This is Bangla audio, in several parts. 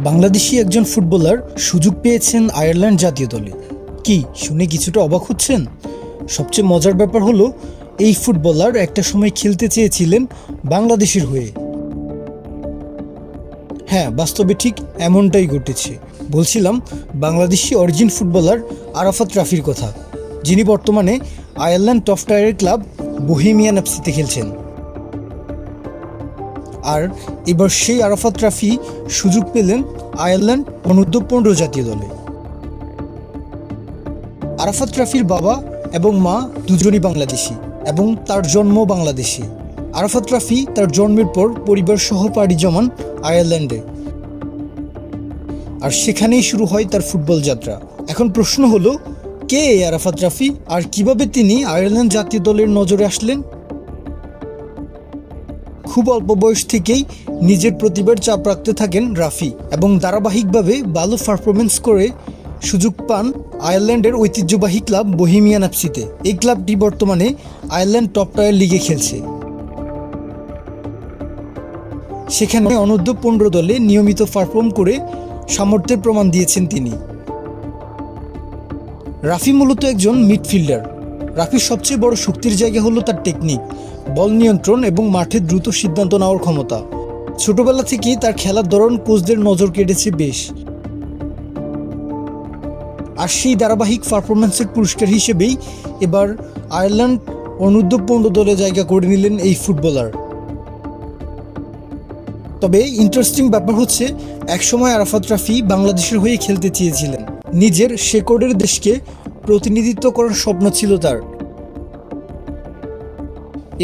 বাংলাদেশি একজন ফুটবলার সুযোগ পেয়েছেন আয়ারল্যান্ড জাতীয় দলে। কি শুনে কিছুটা অবাক হচ্ছেন? সবচেয়ে মজার ব্যাপার হলো এই ফুটবলার একটা সময় খেলতে চেয়েছিলেন বাংলাদেশের হয়ে। হ্যাঁ, বাস্তবে ঠিক এমনটাই ঘটেছে। বলছিলাম বাংলাদেশি অরিজিন ফুটবলার আরাফাত রাফির কথা, যিনি বর্তমানে আয়ারল্যান্ড টপ টায়ারের ক্লাব বোহেমিয়ান এফসিতে খেলছেন। আর এবার সেই আরাফাত রাফি সুযোগ পেলেন আয়ারল্যান্ড অনূর্ধ্ব-15 জাতীয় দলে। আরাফাত রাফির বাবা এবং মা দুজনই বাংলাদেশি এবং তার জন্ম বাংলাদেশে। আরাফাত রাফি তার জন্মের পর পরিবার সহ পাড়ি জমান আয়ারল্যান্ডে, আর সেখানেই শুরু হয় তার ফুটবল যাত্রা। এখন প্রশ্ন হলো, কে এই আরাফাত রাফি আর কিভাবে তিনি আয়ারল্যান্ড জাতীয় দলের নজরে আসলেন? খুব অল্প বয়স থেকেই নিজের প্রতিভার চাপ রাখতে থাকেন রাফি এবং ধারাবাহিকভাবে ভালো পারফরমেন্স করে সুযোগ পান আয়ারল্যান্ডের ঐতিহ্যবাহী ক্লাব বোহেমিয়ান এফসিতে। এই ক্লাবটি বর্তমানে আয়ারল্যান্ড টপ টায়ার লিগে খেলছে। সেখানে অনূর্ধ্ব-15 দলে নিয়মিত পারফর্ম করে সামর্থ্যের প্রমাণ দিয়েছেন তিনি। রাফি মূলত একজন মিডফিল্ডার। রাফির সবচেয়ে বড় শক্তির জায়গা হলো তার টেকনিক, বল নিয়ন্ত্রণ এবং মাঠে দ্রুত সিদ্ধান্ত নেওয়ার ক্ষমতা। ছোটবেলা থেকেই তার খেলার ধরন কোচদের নজর কেড়েছে বেশ, আর সেই ধারাবাহিক পারফরমেন্সের পুরস্কার হিসেবেই এবার আয়ারল্যান্ড অনূর্ধ্ব-15 দলে জায়গা করে নিলেন এই ফুটবলার। তবে ইন্টারেস্টিং ব্যাপার হচ্ছে, একসময় আরাফাত রাফি বাংলাদেশের হয়ে খেলতে চেয়েছিলেন। নিজের শেকড়ের দেশকে প্রতিনিধিত্ব করার স্বপ্ন ছিল তার।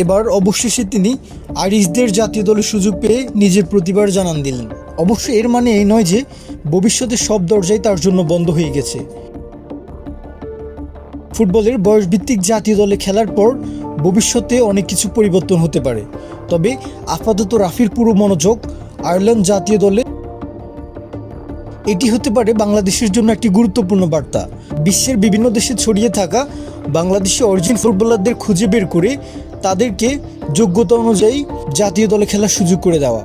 এবার অবশেষে তিনি আইরিশদের জাতীয় দলে সুযোগ পেয়ে নিজের প্রতিভার জানান দিলেন। অবশ্য এর মানে এই নয় যে ভবিষ্যতে সব দরজাই তার জন্য বন্ধ হয়ে গেছে। ফুটবলের বয়সভিত্তিক জাতীয় দলে খেলার পর ভবিষ্যতে অনেক কিছু পরিবর্তন হতে পারে। তবে আপাতত রাফির পুরো মনোযোগ আয়ারল্যান্ড জাতীয় দলে। এটি হতে পারে বাংলাদেশের জন্য একটি গুরুত্বপূর্ণ বার্তা। বিশ্বের বিভিন্ন দেশে ছড়িয়ে থাকা বাংলাদেশি অরিজিন ফুটবলারদের খুঁজে বের করে তাদেরকে যোগ্যতা অনুযায়ী জাতীয় দলে খেলার সুযোগ করে দেওয়া।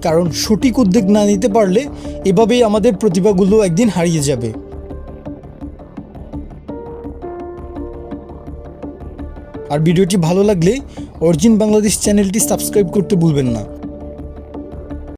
কারণ সঠিক উদ্যোগ না নিতে পারলে এভাবেই আমাদের প্রতিভাগুলো একদিন হারিয়ে যাবে। আর ভিডিওটি ভালো লাগলে অরিজিন বাংলাদেশ চ্যানেলটি সাবস্ক্রাইব করতে ভুলবেন না।